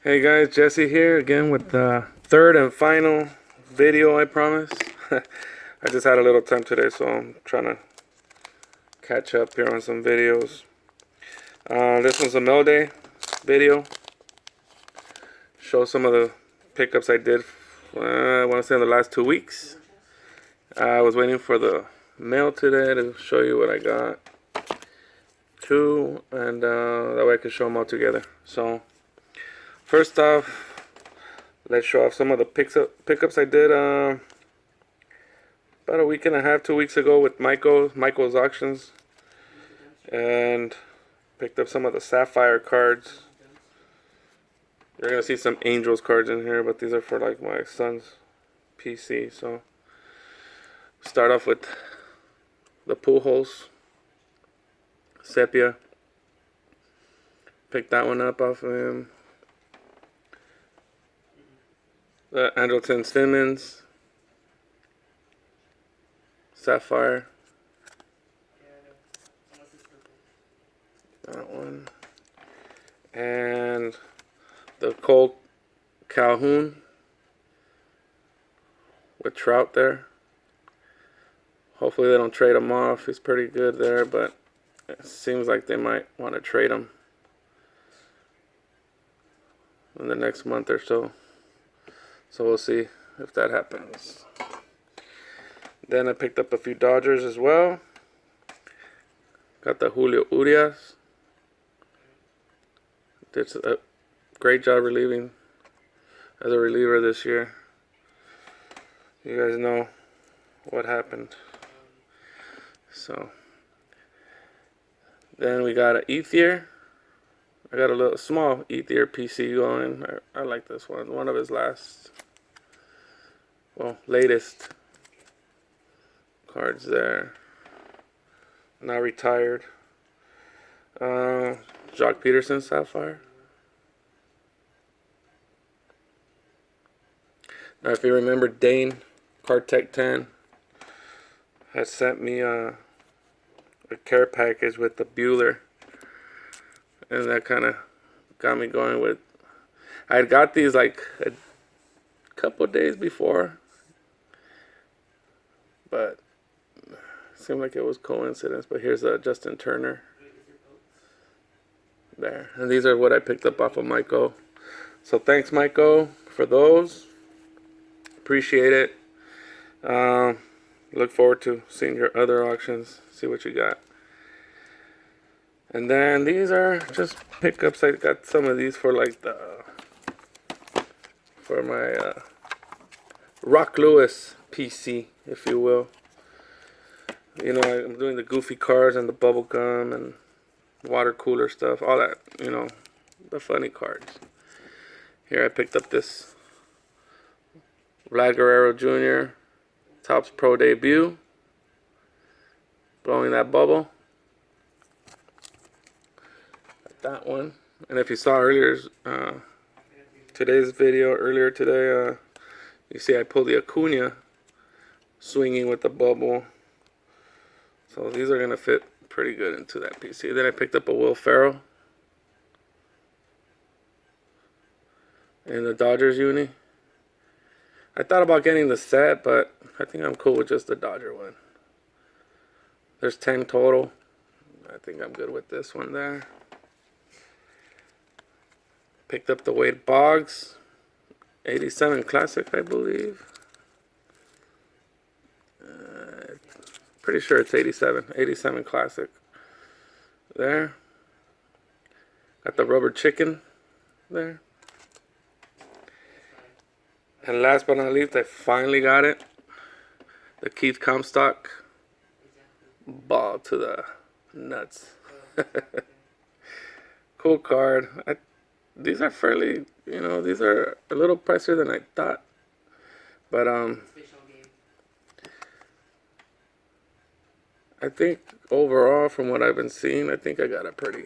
Hey guys, Jesse here again with the third and final video, I promise. I just had a little time today, so I'm trying to catch up here on some videos. This one's a mail day video. Show some of the pickups I did, I want to say in the last 2 weeks. I was waiting for the mail today to show you what I got. Two, and that way I can show them all together. So, first off, let's show off some of the pickups I did about a week and a half, 2 weeks ago with Michael's auctions, and picked up some of the Sapphire cards. You're gonna see some Angels cards in here, but these are for like my son's PC. So start off with the Pujols Sepia. Picked that one up off of him. The Andrelton Simmons Sapphire. That one. And the Cole Calhoun with Trout there. Hopefully they don't trade him off. He's pretty good there, but it seems like they might want to trade him in the next month or so. So we'll see if that happens. Then I picked up a few Dodgers as well. Got the Julio Urias. Did a great job relieving as a reliever this year. You guys know what happened. So then we got an Ethier. I got a little small Ethier PC going. I like this one. One of his latest cards there. Now retired. Jock Peterson Sapphire. Now, if you remember, Dane Cartech 10 has sent me a care package with the Bueller, and that kind of got me going with. I had got these like a couple days before, but it seemed like it was coincidence. But here's a Justin Turner there, and these are what I picked up off of Michael. So thanks, Michael, for those. Appreciate it. Look forward to seeing your other auctions. See what you got. And then these are just pickups. I got some of these for like for my Rock Lewis PC, if you will. You know, I'm doing the goofy cards and the bubble gum and water cooler stuff, all that, you know, the funny cards. Here I picked up this Vlad Guerrero Jr. Topps Pro debut. Blowing that bubble. That one. And if you saw earlier, today's video, earlier today, you see I pulled the Acuna swinging with the bubble. So these are going to fit pretty good into that PC. Then I picked up a Will Ferrell in the Dodgers uni. I thought about getting the set, but I think I'm cool with just the Dodger one. There's 10 total. I think I'm good with this one there. Picked up the Wade Boggs 87 Classic, I believe. Pretty sure it's 87 Classic. There. Got the Rubber Chicken there. And last but not least, I finally got it. The Keith Comstock ball to the nuts. Cool card. These are fairly, you know, these are a little pricier than I thought. But I think overall, from what I've been seeing, I think I got a pretty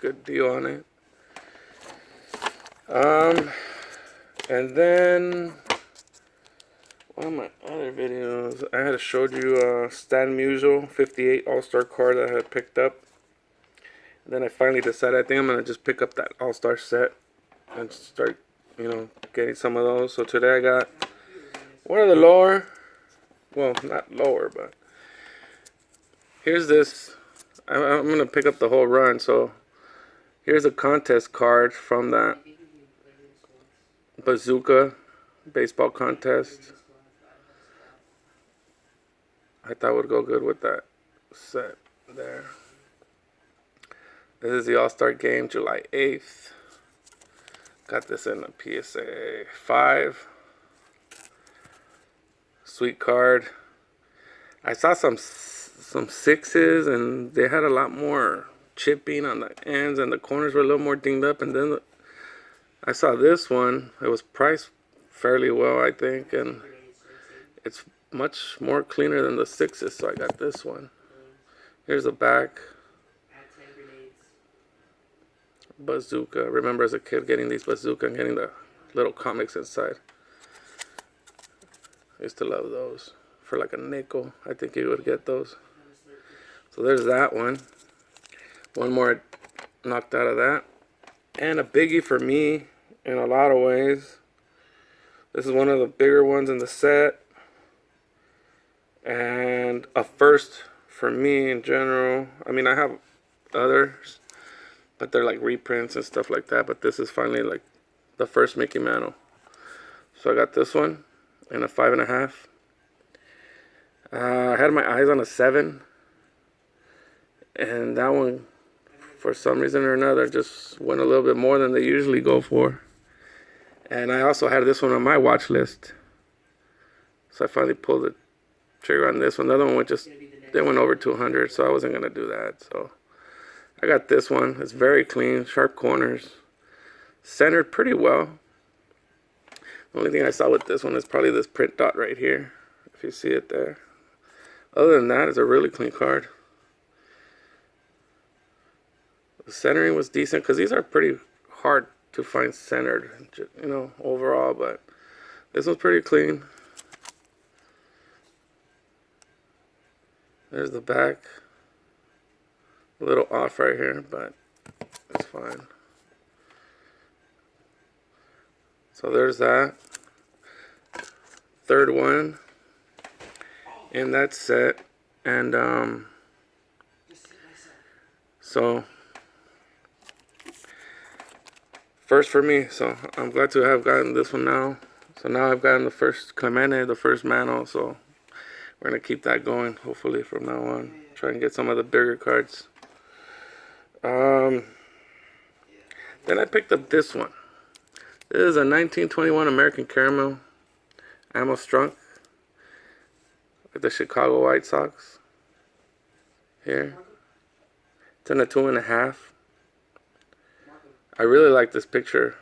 good deal on it. And then one of my other videos, I had showed you Stan Musial 58 All-Star card that I had picked up. And then I finally decided I think I'm going to just pick up that All-Star set. and start, getting some of those. So today I got one of the lower, well, not lower, but here's this. I'm going to pick up the whole run. So here's a contest card from that Bazooka baseball contest. I thought would go good with that set there. This is the All-Star Game, July 8th. Got this in a PSA 5. Sweet card. I saw some sixes, and they had a lot more chipping on the ends, and the corners were a little more dinged up. And then I saw this one. It was priced fairly well, I think, and it's much more cleaner than the sixes, so I got this one. Here's the back. Bazooka. Remember as a kid getting these Bazooka and getting the little comics inside. I used to love those. For like a nickel, I think you would get those. So there's that one. One more knocked out of that. And a biggie for me in a lot of ways. This is one of the bigger ones in the set. And a first for me in general. I mean, I have others, but they're like reprints and stuff like that. But this is finally like the first Mickey Mantle. So I got this one in a 5.5. I had my eyes on a 7. And that one, for some reason or another, just went a little bit more than they usually go for. And I also had this one on my watch list. So I finally pulled the trigger on this one. The other one they went over 200, so I wasn't going to do that. So I got this one. It's very clean, sharp corners, centered pretty well. The only thing I saw with this one is probably this print dot right here, if you see it there. Other than that, it's a really clean card. The centering was decent, because these are pretty hard to find centered, overall, but this one's pretty clean. There's the back. A little off right here, but it's fine. So there's that. Third one in that set. And so first for me, so I'm glad to have gotten this one now. So now I've gotten the first Clemente, the first Mantle, so we're going to keep that going, hopefully, from now on. Try and get some of the bigger cards. Then I picked up this one. This is a 1921 American Caramel Ammo Strunk with the Chicago White Sox. Here. It's in a 2.5. I really like this picture.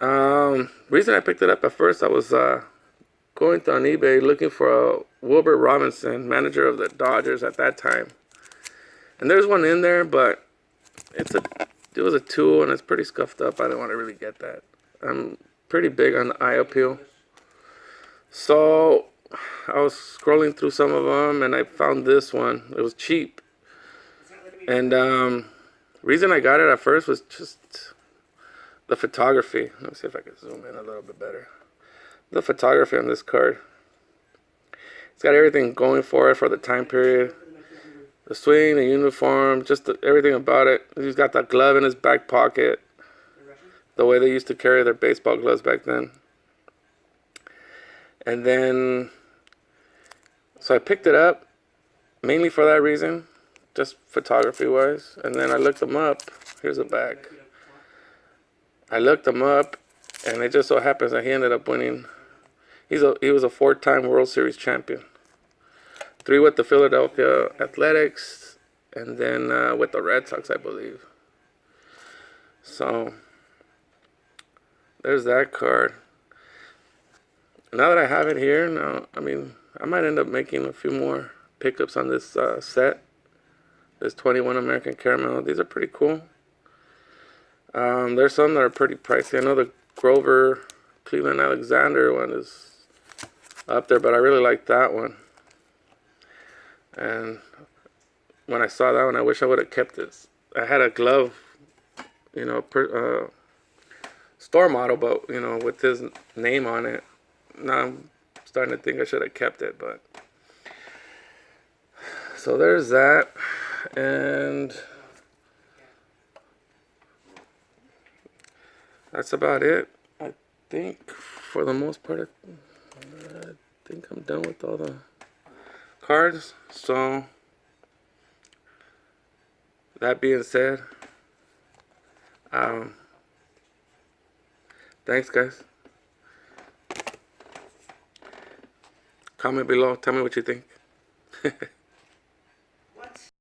Reason I picked it up at first, I was going on eBay looking for a Wilbert Robinson, manager of the Dodgers at that time. And there's one in there, but it was a 2 and it's pretty scuffed up. I didn't want to really get that. I'm pretty big on the eye appeal. So I was scrolling through some of them and I found this one. It was cheap. And reason I got it at first was just the photography. Let me see if I can zoom in a little bit better. The photography on this card. It's got everything going for it for the time period. The swing, the uniform, just everything about it. He's got that glove in his back pocket. The way they used to carry their baseball gloves back then. And then, so I picked it up mainly for that reason, just photography-wise. And then I looked him up. Here's the back. I looked him up, and it just so happens that he ended up winning. He was a 4-time World Series champion. 3 with the Philadelphia Athletics, and then with the Red Sox, I believe. So there's that card. Now that I have it here, I might end up making a few more pickups on this set. This 21 American Caramel. These are pretty cool. There's some that are pretty pricey. I know the Grover Cleveland Alexander one is up there, but I really like that one. And when I saw that one, I wish I would have kept this. I had a glove, store model, but you know, with his name on it. Now I'm starting to think I should have kept it, but so there's that, and that's about it. I think for the most part, I think I'm done with all the cards. So that being said, um, thanks guys. Comment below. Tell me what you think.